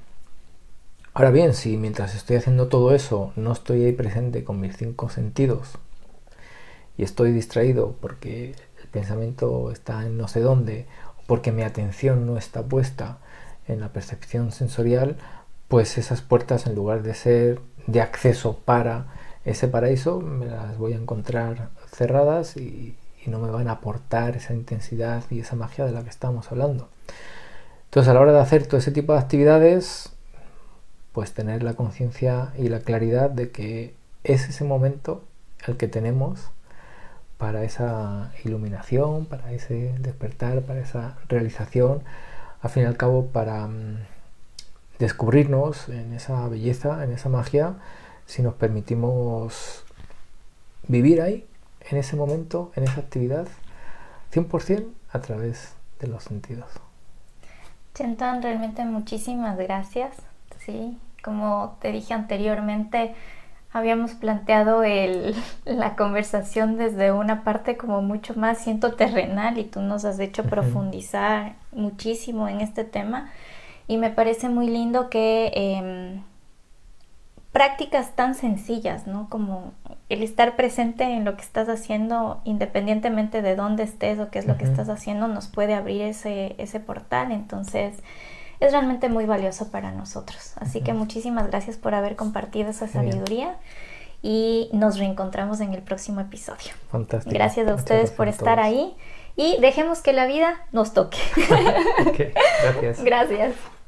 Ahora bien, si mientras estoy haciendo todo eso no estoy ahí presente con mis 5 sentidos y estoy distraído porque el pensamiento está en no sé dónde o porque mi atención no está puesta en la percepción sensorial, pues esas puertas, en lugar de ser de acceso para ese paraíso, me las voy a encontrar cerradas y no me van a aportar esa intensidad y esa magia de la que estamos hablando. Entonces, a la hora de hacer todo ese tipo de actividades, pues tener la conciencia y la claridad de que es ese momento el que tenemos para esa iluminación, para ese despertar, para esa realización, al fin y al cabo para descubrirnos en esa belleza, en esa magia, si nos permitimos vivir ahí, en ese momento, en esa actividad, 100% a través de los sentidos. Chentón, realmente muchísimas gracias. Sí, como te dije anteriormente, habíamos planteado la conversación desde una parte como mucho más, siento, terrenal, y tú nos has hecho profundizar muchísimo en este tema, y me parece muy lindo que prácticas tan sencillas, ¿no? Como el estar presente en lo que estás haciendo, independientemente de dónde estés o qué es lo que estás haciendo, nos puede abrir ese portal. Entonces es realmente muy valioso para nosotros. Así que muchísimas gracias por haber compartido esa sabiduría y nos reencontramos en el próximo episodio. Fantástico. Gracias a ustedes por estar ahí y dejemos que la vida nos toque. Okay, gracias. Gracias.